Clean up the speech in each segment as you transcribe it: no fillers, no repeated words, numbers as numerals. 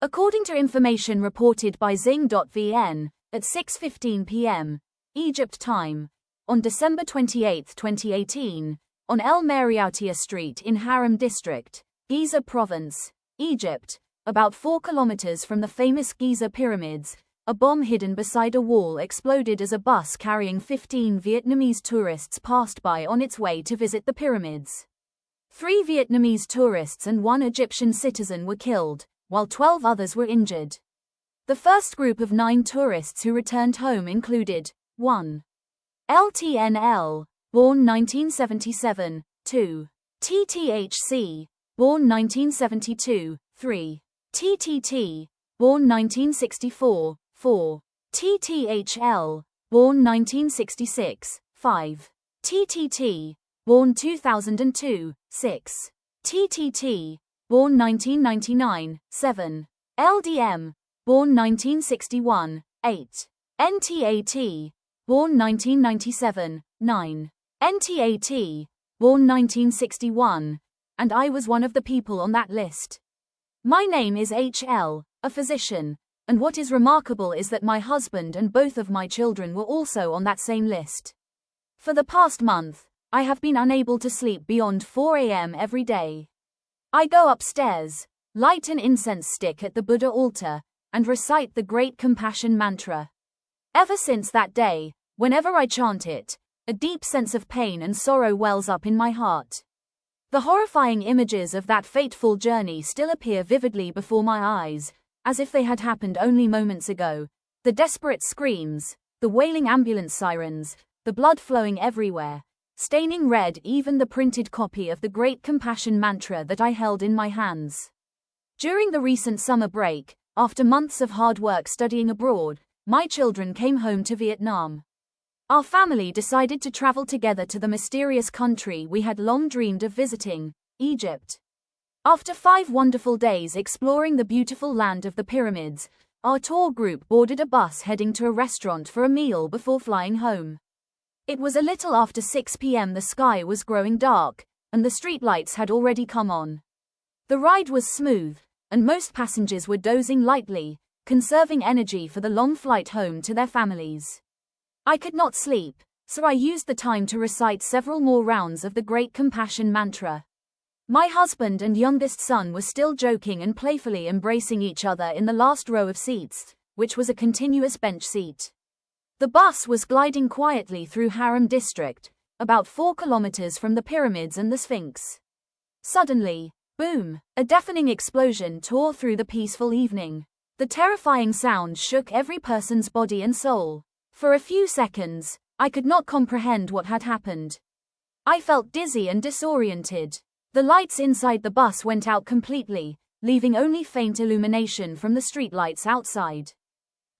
According to information reported by Zing.vn, at 6:15 p.m. Egypt time, on December 28, 2018, on El Merioutia Street in Haram District, Giza Province, Egypt, about 4 kilometers from the famous Giza Pyramids, a bomb hidden beside a wall exploded as a bus carrying 15 Vietnamese tourists passed by on its way to visit the pyramids. 3 Vietnamese tourists and 1 Egyptian citizen were killed, while 12 others were injured. The first group of 9 tourists who returned home included 1. LTNL, born 1977, 2. TTHC, born 1972, 3. TTT, born 1964, 4. TTHL, born 1966, 5. TTT, born 2002, 6. TTT, born 1999, 7. LDM, born 1961, 8. NTAT, born 1997, 9. NTAT, born 1961, and I was one of the people on that list. My name is HL, a physician, and what is remarkable is that my husband and both of my children were also on that same list. For the past month, I have been unable to sleep beyond 4 a.m. every day. I go upstairs, light an incense stick at the Buddha altar, and recite the Great Compassion Mantra. Ever since that day, whenever I chant it, a deep sense of pain and sorrow wells up in my heart. The horrifying images of that fateful journey still appear vividly before my eyes, as if they had happened only moments ago. The desperate screams, the wailing ambulance sirens, the blood flowing everywhere, staining red even the printed copy of the Great Compassion Mantra that I held in my hands. During the recent summer break, after months of hard work studying abroad, my children came home to Vietnam. Our family decided to travel together to the mysterious country we had long dreamed of visiting, Egypt. After 5 wonderful days exploring the beautiful land of the pyramids, our tour group boarded a bus heading to a restaurant for a meal before flying home. It was a little after 6 p.m. The sky was growing dark, and the streetlights had already come on. The ride was smooth, and most passengers were dozing lightly, conserving energy for the long flight home to their families. I could not sleep, so I used the time to recite several more rounds of the Great Compassion Mantra. My husband and youngest son were still joking and playfully embracing each other in the last row of seats, which was a continuous bench seat. The bus was gliding quietly through Haram District, about 4 kilometers from the pyramids and the Sphinx. Suddenly, boom, a deafening explosion tore through the peaceful evening. The terrifying sound shook every person's body and soul. For a few seconds, I could not comprehend what had happened. I felt dizzy and disoriented. The lights inside the bus went out completely, leaving only faint illumination from the streetlights outside.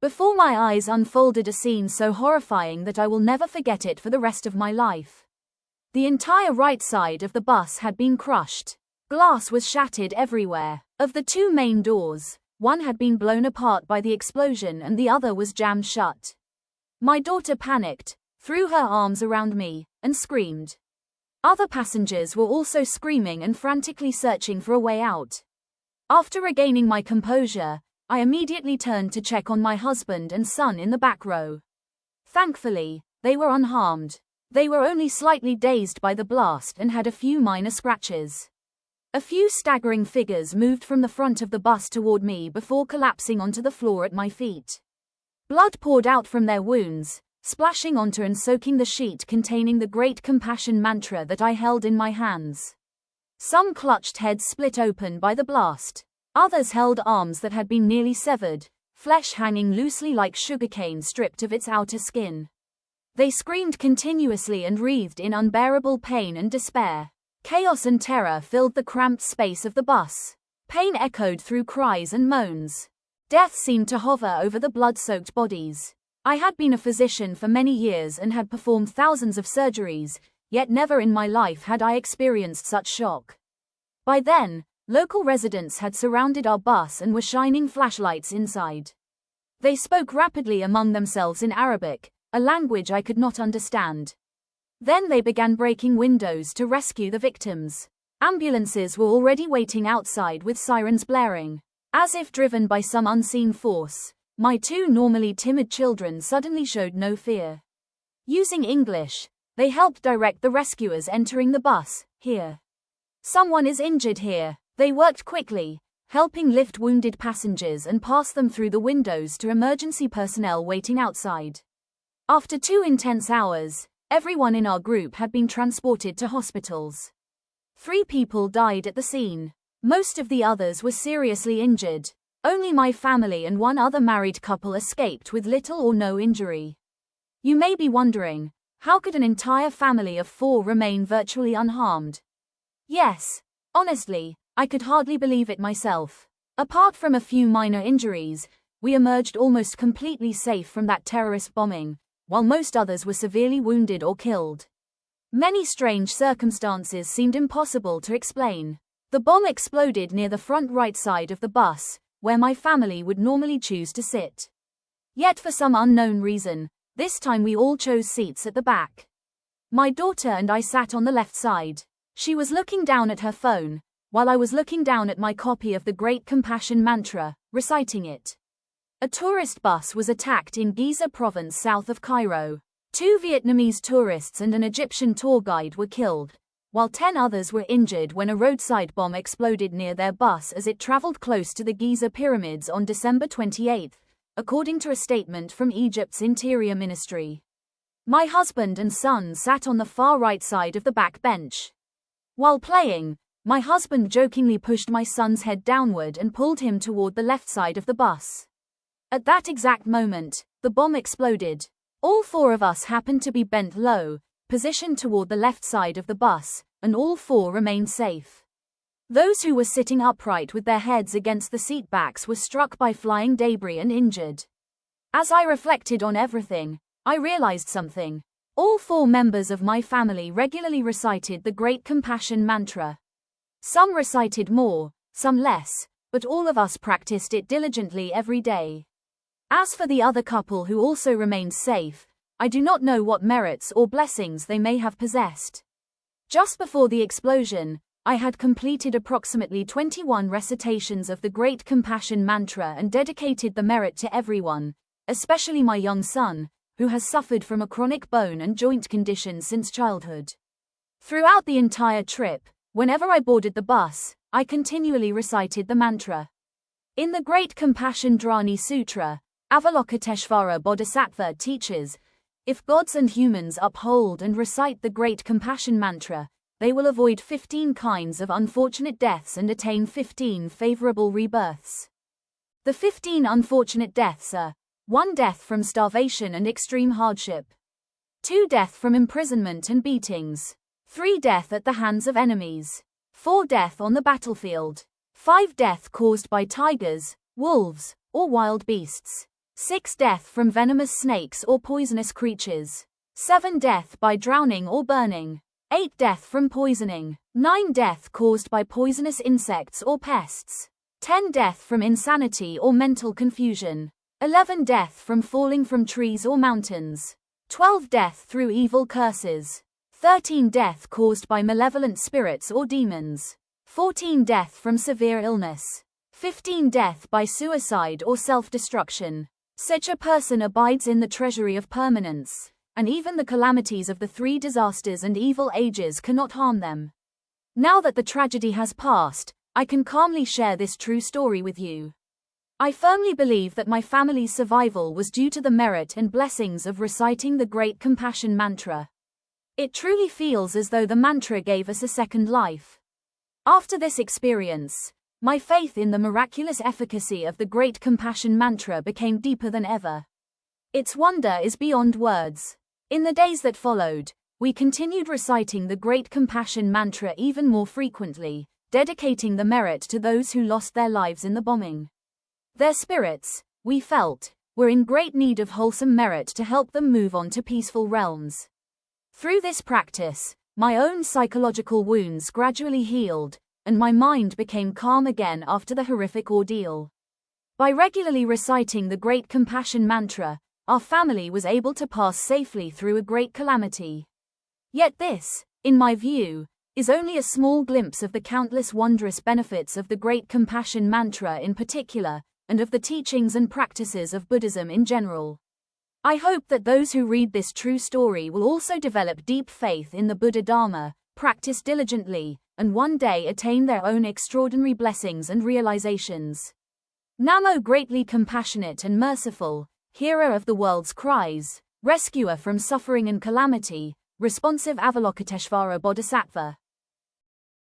Before my eyes unfolded a scene so horrifying that I will never forget it for the rest of my life. The entire right side of the bus had been crushed. Glass was shattered everywhere. Of the 2 main doors, one had been blown apart by the explosion and the other was jammed shut. My daughter panicked, threw her arms around me, and screamed. Other passengers were also screaming and frantically searching for a way out. After regaining my composure, I immediately turned to check on my husband and son in the back row. Thankfully, they were unharmed. They were only slightly dazed by the blast and had a few minor scratches. A few staggering figures moved from the front of the bus toward me before collapsing onto the floor at my feet. Blood poured out from their wounds, splashing onto and soaking the sheet containing the Great Compassion Mantra that I held in my hands. Some clutched heads split open by the blast. Others held arms that had been nearly severed, flesh hanging loosely like sugarcane stripped of its outer skin. They screamed continuously and writhed in unbearable pain and despair. Chaos and terror filled the cramped space of the bus. Pain echoed through cries and moans. Death seemed to hover over the blood-soaked bodies. I had been a physician for many years and had performed thousands of surgeries, yet never in my life had I experienced such shock. By then, local residents had surrounded our bus and were shining flashlights inside. They spoke rapidly among themselves in Arabic, a language I could not understand. Then they began breaking windows to rescue the victims. Ambulances were already waiting outside with sirens blaring. As if driven by some unseen force, my two normally timid children suddenly showed no fear. Using English, they helped direct the rescuers entering the bus. "Here. Someone is injured here." They worked quickly, helping lift wounded passengers and pass them through the windows to emergency personnel waiting outside. After 2 intense hours, everyone in our group had been transported to hospitals. 3 people died at the scene. Most of the others were seriously injured. Only my family and 1 other married couple escaped with little or no injury. You may be wondering, how could an entire family of 4 remain virtually unharmed? Yes, honestly, I could hardly believe it myself. Apart from a few minor injuries, we emerged almost completely safe from that terrorist bombing, while most others were severely wounded or killed. Many strange circumstances seemed impossible to explain. The bomb exploded near the front right side of the bus, where my family would normally choose to sit. Yet for some unknown reason, this time we all chose seats at the back. My daughter and I sat on the left side. She was looking down at her phone, while I was looking down at my copy of the Great Compassion Mantra, reciting it. A tourist bus was attacked in Giza province south of Cairo. 2 Vietnamese tourists and an Egyptian tour guide were killed, while 10 others were injured when a roadside bomb exploded near their bus as it traveled close to the Giza pyramids on December 28, according to a statement from Egypt's Interior Ministry. My husband and son sat on the far right side of the back bench. While playing, my husband jokingly pushed my son's head downward and pulled him toward the left side of the bus. At that exact moment, the bomb exploded. All 4 of us happened to be bent low, positioned toward the left side of the bus, and all 4 remained safe. Those who were sitting upright with their heads against the seat backs were struck by flying debris and injured. As I reflected on everything, I realized something. All 4 members of my family regularly recited the Great Compassion Mantra. Some recited more, some less, but all of us practiced it diligently every day. As for the other couple who also remained safe, I do not know what merits or blessings they may have possessed. Just before the explosion, I had completed approximately 21 recitations of the Great Compassion Mantra and dedicated the merit to everyone, especially my young son, who has suffered from a chronic bone and joint condition since childhood. Throughout the entire trip, whenever I boarded the bus, I continually recited the mantra. In the Great Compassion Dhrani Sutra, Avalokiteshvara Bodhisattva teaches, if gods and humans uphold and recite the Great Compassion Mantra, they will avoid 15 kinds of unfortunate deaths and attain 15 favorable rebirths. The 15 unfortunate deaths are 1 death from starvation and extreme hardship, 2 death from imprisonment and beatings, 3 death at the hands of enemies, 4 death on the battlefield, 5 death caused by tigers, wolves, or wild beasts, 6 death from venomous snakes or poisonous creatures, 7 death by drowning or burning, 8 death from poisoning, 9 death caused by poisonous insects or pests, 10 death from insanity or mental confusion, 11 death from falling from trees or mountains, 12 death through evil curses, 13 death caused by malevolent spirits or demons, 14 death from severe illness, 15 death by suicide or self-destruction. Such a person abides in the treasury of permanence, and even the calamities of the 3 disasters and evil ages cannot harm them. Now that the tragedy has passed, I can calmly share this true story with you. I firmly believe that my family's survival was due to the merit and blessings of reciting the Great Compassion Mantra. It truly feels as though the mantra gave us a second life. After this experience, my faith in the miraculous efficacy of the Great Compassion Mantra became deeper than ever. Its wonder is beyond words. In the days that followed, we continued reciting the Great Compassion Mantra even more frequently, dedicating the merit to those who lost their lives in the bombing. Their spirits, we felt, were in great need of wholesome merit to help them move on to peaceful realms. Through this practice, my own psychological wounds gradually healed, and my mind became calm again after the horrific ordeal. By regularly reciting the Great Compassion Mantra, our family was able to pass safely through a great calamity. Yet this, in my view, is only a small glimpse of the countless wondrous benefits of the Great Compassion Mantra in particular, and of the teachings and practices of Buddhism in general. I hope that those who read this true story will also develop deep faith in the Buddha Dharma, practice diligently, and one day attain their own extraordinary blessings and realizations. Namo, greatly compassionate and merciful, hearer of the world's cries, rescuer from suffering and calamity, responsive Avalokiteshvara Bodhisattva.